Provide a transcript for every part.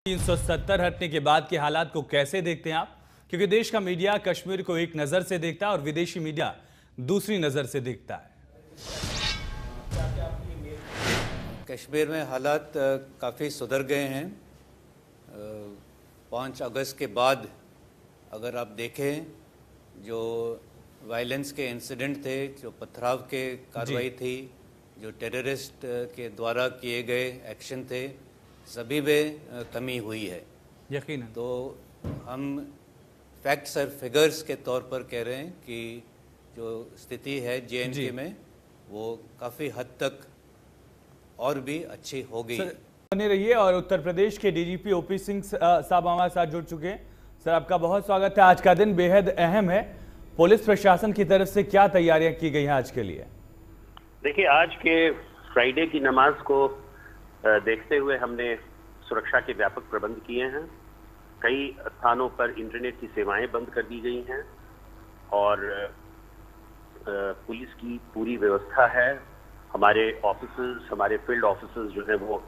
370 हटने के बाद के हालात को कैसे देखते हैं आप? क्योंकि देश का मीडिया कश्मीर को एक नजर से देखता है और विदेशी मीडिया दूसरी नजर से देखता है। कश्मीर में हालात काफ़ी सुधर गए हैं। 5 अगस्त के बाद अगर आप देखें, जो वायलेंस के इंसिडेंट थे, जो पथराव के कार्रवाई थी, जो टेररिस्ट के द्वारा किए गए एक्शन थे, सभी में कमी हुई है। यकीनन। तो हम फैक्ट्स और फिगर्स के तौर पर कह रहे हैं कि जो स्थिति है JNK में वो काफ़ी हद तक और भी अच्छी हो गई है। बने रहिए। और उत्तर प्रदेश के DGP OP सिंह साहब हमारे साथ जुड़ चुके हैं। सर, आपका बहुत स्वागत है। आज का दिन बेहद अहम है। पुलिस प्रशासन की तरफ से क्या तैयारियां की गई हैं आज के लिए? देखिए, आज के फ्राइडे की नमाज को देखते हुए हमने सुरक्षा के व्यापक प्रबंध किए हैं। कई स्थानों पर इंटरनेट की सेवाएं बंद कर दी गई हैं और पुलिस की पूरी व्यवस्था है। हमारे ऑफिसर्स, हमारे फील्ड ऑफिसर्स जो है वो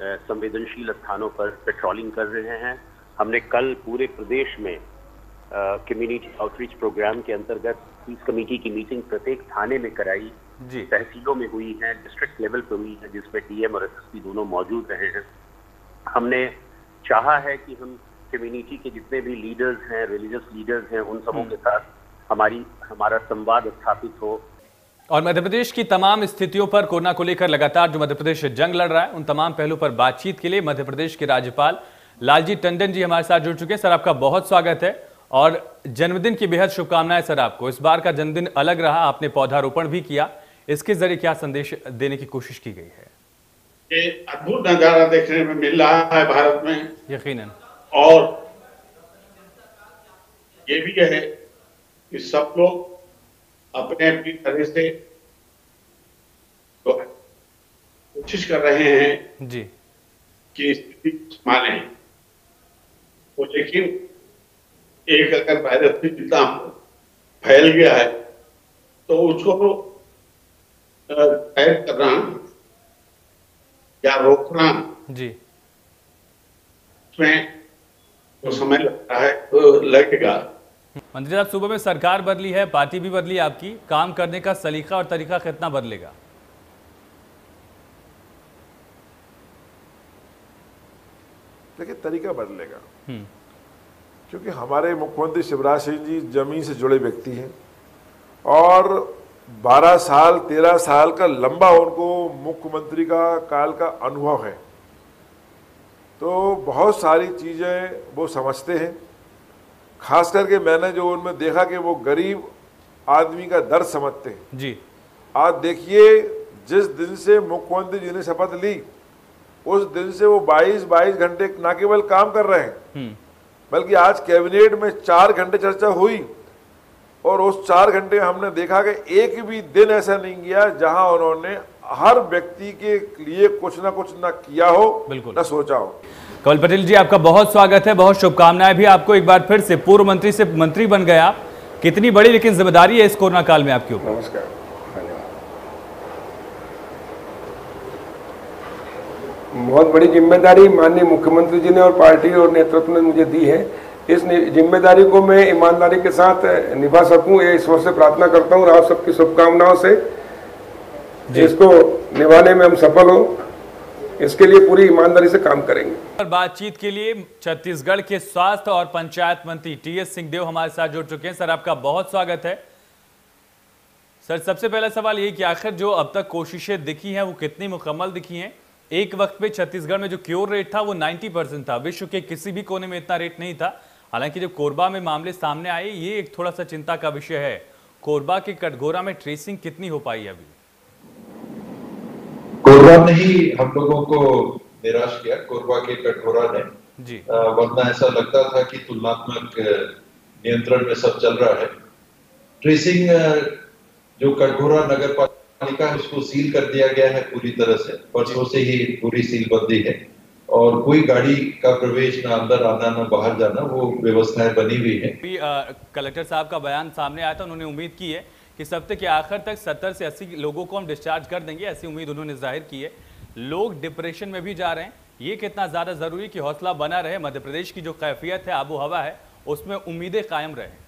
संवेदनशील स्थानों पर पेट्रोलिंग कर रहे हैं। हमने कल पूरे प्रदेश में कम्युनिटी आउटरीच प्रोग्राम के अंतर्गत पीस कमेटी की मीटिंग प्रत्येक थाने में कराई, तहसीलों में हुई है, डिस्ट्रिक्ट लेवल पर हुई है, जिसमें DM और SSP दोनों मौजूद रहे हैं। हमने चाहा है कि हम कम्युनिटी के जितने भी लीडर्स हैं, रिलीजियस लीडर्स हैं, उन सबों के साथ हमारा संवाद स्थापित हो। और मध्य प्रदेश की तमाम स्थितियों पर, कोरोना को लेकर लगातार जो मध्य प्रदेश जंग लड़ रहा है, उन तमाम पहलू पर बातचीत के लिए मध्य प्रदेश के राज्यपाल लालजी टंडन जी हमारे साथ जुड़ चुके हैं। सर, आपका बहुत स्वागत है और जन्मदिन की बेहद शुभकामनाएं सर आपको। इस बार का जन्मदिन अलग रहा, आपने पौधारोपण भी किया। इसके जरिए क्या संदेश देने की कोशिश की गई है? ये अद्भुत नजारा देखने में मिल रहा है भारत में, यकीनन। और ये भी है कि सब लोग अपने अपनी तरह से तो कोशिश कर रहे हैं जी कि स्थिति संभालें। तो लेकिन एक अगर वायरस भी जितना फैल गया है तो उसको कैद करना या रोकना जी, उसमें तो समय लगता है, लगेगा। मंत्री साहब, सुबह में सरकार बदली है, पार्टी भी बदली, आपकी काम करने का सलीका और तरीका कितना बदलेगा? देखिए, तरीका बदलेगा क्योंकि हमारे मुख्यमंत्री शिवराज सिंह जी जमीन से जुड़े व्यक्ति हैं और 12 साल 13 साल का लंबा उनको मुख्यमंत्री का काल का अनुभव है। तो बहुत सारी चीज़ें वो समझते हैं। खास करके मैंने जो उनमें देखा कि वो गरीब आदमी का दर्द समझते हैं जी। आज देखिए, जिस दिन से मुख्यमंत्री जी ने शपथ ली उस दिन से वो 22 घंटे न केवल काम कर रहे हैं बल्कि आज कैबिनेट में 4 घंटे चर्चा हुई और उस 4 घंटे में हमने देखा कि एक भी दिन ऐसा नहीं गया जहां उन्होंने हर व्यक्ति के लिए कुछ ना किया हो, न सोचा हो। कमल पटेल जी, आपका बहुत स्वागत है, बहुत शुभकामनाएं भी आपको। एक बार फिर से पूर्व मंत्री से मंत्री बन गए आप। कितनी बड़ी लेकिन जिम्मेदारी है इस कोरोना काल में आपके ऊपर? नमस्कार, बहुत बड़ी जिम्मेदारी माननीय मुख्यमंत्री जी ने और पार्टी और नेतृत्व ने मुझे दी है। इस जिम्मेदारी को मैं ईमानदारी के साथ निभा सकूं, ये ईश्वर से प्रार्थना करता हूं और आप सबकी शुभकामनाओं से इसको निभाने में हम सफल हो, इसके लिए पूरी ईमानदारी से काम करेंगे। बातचीत के लिए छत्तीसगढ़ के स्वास्थ्य और पंचायत मंत्री TS सिंहदेव हमारे साथ जुड़ चुके हैं। सर, आपका बहुत स्वागत है। सर, सबसे पहला सवाल ये कि आखिर जो अब तक कोशिशें दिखी हैं वो कितनी मुकम्मल दिखी हैं? एक वक्त पे छत्तीसगढ़ में जो क्योर रेट था वो 90% था, विश्व के किसी भी कोने में इतना रेट नहीं था। हालांकि जब कोरबा में मामले सामने आए, ये एक थोड़ा सा चिंता का विषय है। कोरबा के कटघोरा में ट्रेसिंग कितनी हो पाई अभी? कोरबा ने ही हम लोगों को निराश किया, कोरबा के कटघोरा ने जी। वरना ऐसा लगता था कि तुलनात्मक नियंत्रण में सब चल रहा है। ट्रेसिंग जो कटघोरा नगर पालिका है उसको सील कर दिया गया है पूरी तरह से। परसों से ही पूरी सीलबंदी है और कोई गाड़ी का प्रवेश ना अंदर आना ना बाहर जाना, वो व्यवस्थाएं बनी हुई है। कलेक्टर साहब का बयान सामने आया था, उन्होंने उम्मीद की है कि इस हफ्ते के आखिर तक 70 से 80 लोगों को हम डिस्चार्ज कर देंगे, ऐसी उम्मीद उन्होंने जाहिर की है। लोग डिप्रेशन में भी जा रहे हैं, ये कितना ज्यादा जरूरी कि हौसला बना रहे, मध्य प्रदेश की जो कैफियत है, आबो हवा है, उसमें उम्मीदें कायम रहे?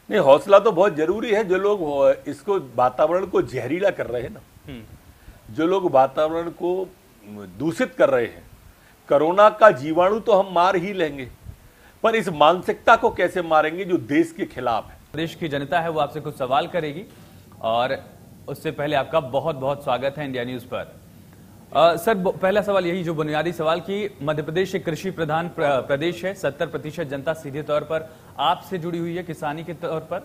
नहीं, हौसला तो बहुत जरूरी है। जो लोग इसको वातावरण को जहरीला कर रहे हैं ना, जो लोग वातावरण को दूषित कर रहे हैं, कोरोना का जीवाणु तो हम मार ही लेंगे, पर इस मानसिकता को कैसे मारेंगे जो देश के खिलाफ है। प्रदेश की जनता है वो आपसे कुछ सवाल करेगी, और उससे पहले आपका बहुत बहुत स्वागत है इंडिया न्यूज पर। सर, पहला सवाल यही जो बुनियादी सवाल कि मध्य प्रदेश एक कृषि प्रधान प्रदेश है, 70% जनता सीधे तौर पर आपसे जुड़ी हुई है किसानी के तौर पर।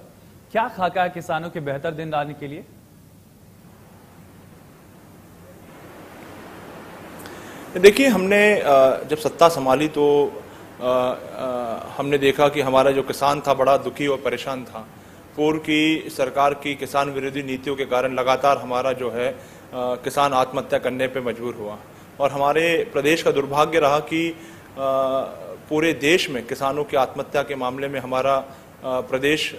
क्या खाका है किसानों के बेहतर दिन लाने के लिए? देखिए, हमने जब सत्ता संभाली तो हमने देखा कि हमारा जो किसान था बड़ा दुखी और परेशान था। पूर्व की सरकार की किसान विरोधी नीतियों के कारण लगातार हमारा जो है किसान आत्महत्या करने पे मजबूर हुआ, और हमारे प्रदेश का दुर्भाग्य रहा कि पूरे देश में किसानों की आत्महत्या के मामले में हमारा प्रदेश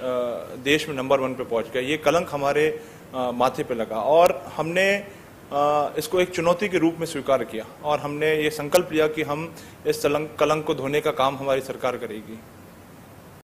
देश में नंबर 1 पे पहुंच गया। ये कलंक हमारे माथे पे लगा, और हमने इसको एक चुनौती के रूप में स्वीकार किया, और हमने ये संकल्प लिया कि हम इस कलंक को धोने का काम हमारी सरकार करेगी।